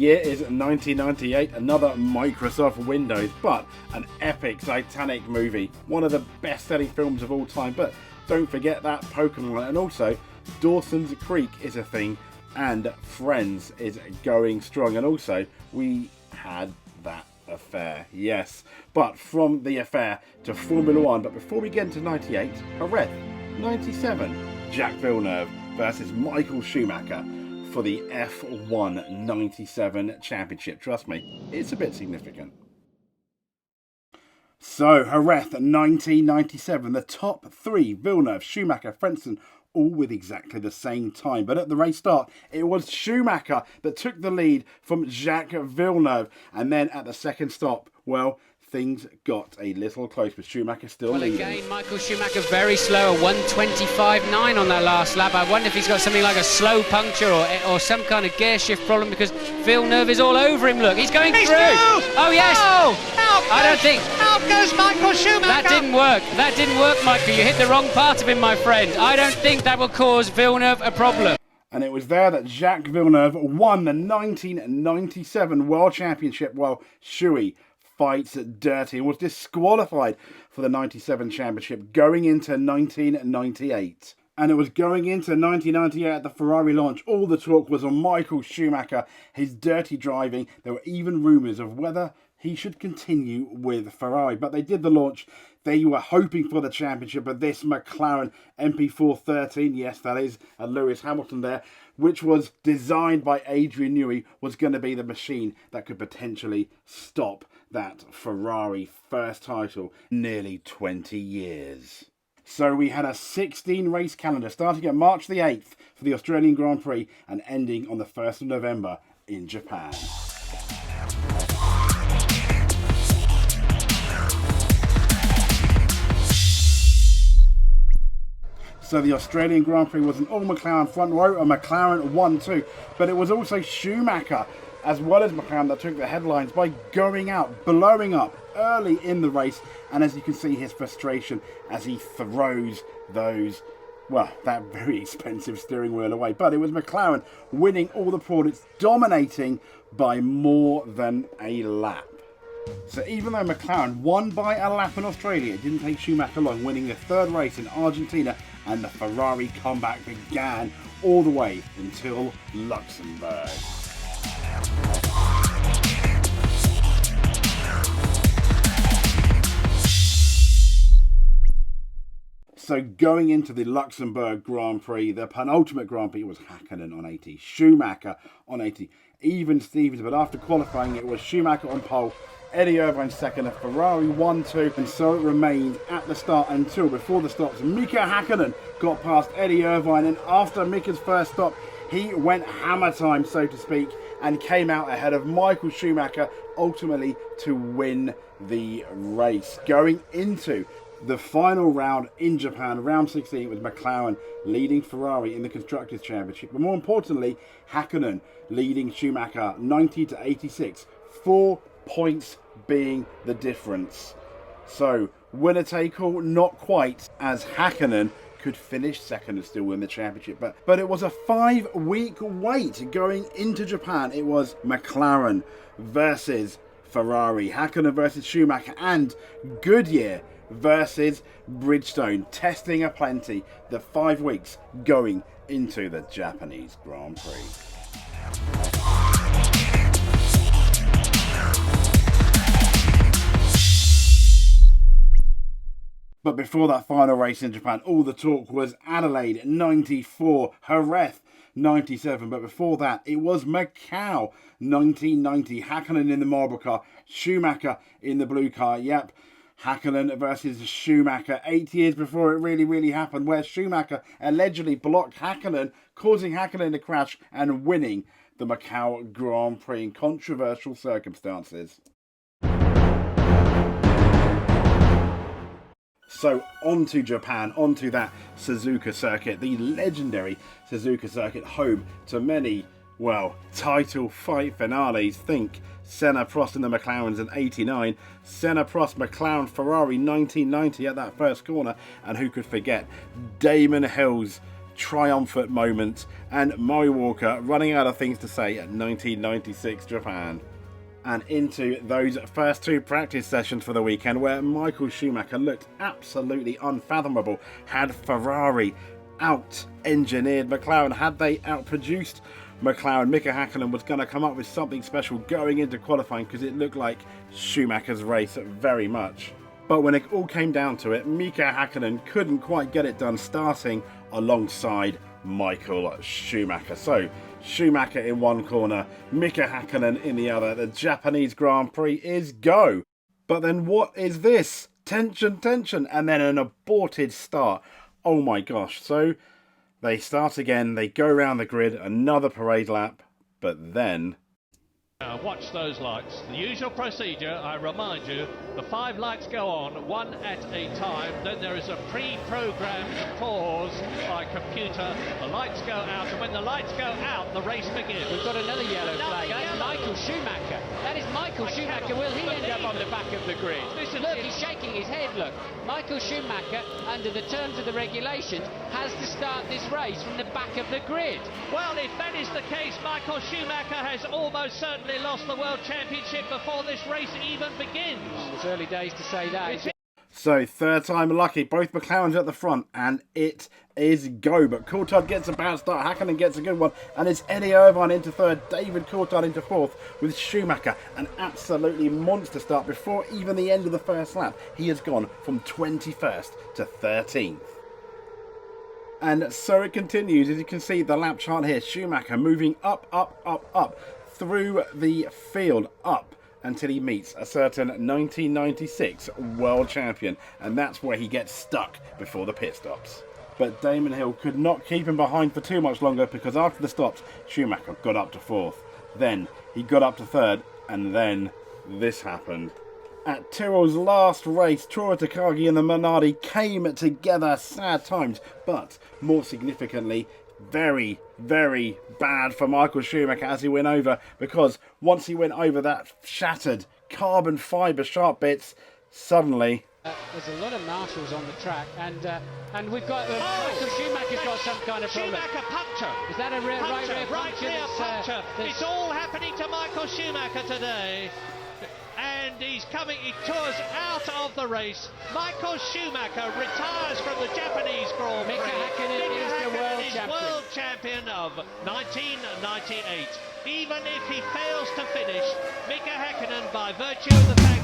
year is 1998, another Microsoft Windows, but an epic Titanic movie. One of the best-selling films of all time, but don't forget that Pokemon, and also Dawson's Creek is a thing, and Friends is going strong, and also we had that affair, yes. But from the affair to Formula 1, but before we get into 98, Jerez, 97, Jacques Villeneuve versus Michael Schumacher for the F1 97 championship. Trust me, it's a bit significant. So, Jerez 1997, the top three, Villeneuve, Schumacher, Frentzen, all with exactly the same time. But at the race start, it was Schumacher that took the lead from Jacques Villeneuve. And then at the second stop, well, things got a little close, with Schumacher still leading. Again, Michael Schumacher very slow, 1:25.9 on that last lap. I wonder if he's got something like a slow puncture or some kind of gear shift problem, because Villeneuve is all over him. Look, he's going through. Oh, yes. I don't think. Out goes Michael Schumacher. That didn't work. That didn't work, Michael. You hit the wrong part of him, my friend. I don't think that will cause Villeneuve a problem. And it was there that Jacques Villeneuve won the 1997 World Championship, while Schuey fights dirty and was disqualified for the 97 championship going into 1998. And it was going into 1998 at the Ferrari launch. All the talk was on Michael Schumacher, his dirty driving. There were even rumours of whether he should continue with Ferrari. But they did the launch. They were hoping for the championship, but this McLaren MP413, yes, that is a Lewis Hamilton there, which was designed by Adrian Newey, was going to be the machine that could potentially stop that Ferrari first title in nearly 20 years. So we had a 16 race calendar starting at March the 8th for the Australian Grand Prix and ending on the 1st of November in Japan. So the Australian Grand Prix was an all-McLaren front row, a McLaren 1-2, but it was also Schumacher as well as McLaren that took the headlines by going out, blowing up early in the race, and as you can see, his frustration as he throws that very expensive steering wheel away. But it was McLaren winning all the points, dominating by more than a lap. So even though McLaren won by a lap in Australia, it didn't take Schumacher long, winning the third race in Argentina, and the Ferrari comeback began all the way until Luxembourg. So going into the Luxembourg Grand Prix, the penultimate Grand Prix, was Hakkinen on 80, Schumacher on 80, even Stevens, but after qualifying it was Schumacher on pole, Eddie Irvine second, a Ferrari 1-2, and so it remained at the start until before the stops. Mika Hakkinen got past Eddie Irvine, and after Mika's first stop, he went hammer time, so to speak, and came out ahead of Michael Schumacher, ultimately to win the race. Going into the final round in Japan, round 16, was McLaren leading Ferrari in the Constructors' Championship, but more importantly, Hakkinen leading Schumacher 90-86, 4 points being the difference. So, winner take all, not quite, as Hakkinen could finish second and still win the championship. But it was a 5-week wait going into Japan. It was McLaren versus Ferrari, Hakkinen versus Schumacher, and Goodyear versus Bridgestone, testing aplenty the 5 weeks going into the Japanese Grand Prix. But before that final race in Japan, all the talk was Adelaide 94, Jerez 97. But before that, it was Macau 1990. Hakkinen in the marble car, Schumacher in the blue car. Yep, Hakkinen versus Schumacher 8 years before it really happened, where Schumacher allegedly blocked Hakkinen, causing Hakkinen to crash and winning the Macau Grand Prix in controversial circumstances. So on to Japan, onto that Suzuka circuit, the legendary Suzuka circuit, home to many, well, title fight finales. Think Senna, Prost and the McLarens in 89, Senna, Prost, McLaren, Ferrari 1990 at that first corner, and who could forget Damon Hill's triumphant moment, and Murray Walker running out of things to say at 1996 Japan. And into those first two practice sessions for the weekend, where Michael Schumacher looked absolutely unfathomable. Had Ferrari out-engineered McLaren? Had they outproduced McLaren? Mika Häkkinen was going to come up with something special going into qualifying, because it looked like Schumacher's race very much. But when it all came down to it, Mika Häkkinen couldn't quite get it done, starting alongside Michael Schumacher. So Schumacher in one corner, Mika Häkkinen in the other. The Japanese Grand Prix is go. But then what is this? Tension, and then an aborted start. Oh my gosh. So they start again, they go around the grid, another parade lap, but then... Watch those lights. The usual procedure, I remind you, the 5 lights go on, one at a time, then there is a pre-programmed pause by computer, the lights go out, and when the lights go out, the race begins. We've got another yellow flag. That's Michael Schumacher. That is Michael Schumacher. Will he end up on the back of the grid? Look, he's shaking his head, look. Michael Schumacher, under the terms of the regulations, has to start this race from the back of the grid. Well, if that is the case, Michael Schumacher has almost certainly lost the World Championship before this race even begins. It's early days to say that. So third time lucky, both McLarens at the front, and it is go. But Coulthard gets a bad start, Häkkinen gets a good one, and it's Eddie Irvine into third, David Coulthard into fourth, with Schumacher an absolutely monster start. Before even the end of the first lap, he has gone from 21st to 13th. And so it continues. As you can see, the lap chart here, Schumacher moving up through the field, up until he meets a certain 1996 world champion, and that's where he gets stuck before the pit stops. But Damon Hill could not keep him behind for too much longer, because after the stops, Schumacher got up to fourth, then he got up to third, and then this happened. At Tyrrell's last race, Tora Takagi and the Minardi came together. Sad times, but more significantly, very, very bad for Michael Schumacher as he went over, because once he went over that shattered carbon fibre sharp bits, suddenly... there's a lot of marshals on the track, and we've got... Michael Schumacher's got some kind of problem. Schumacher puncture. Is that a rear right rear puncture? It's all happening to Michael Schumacher today. And he tours out of the race. Michael Schumacher retires from the Japanese Grand Prix. Mika Häkkinen is the world champion of 1998. Even if he fails to finish, Mika Häkkinen, by virtue of the fact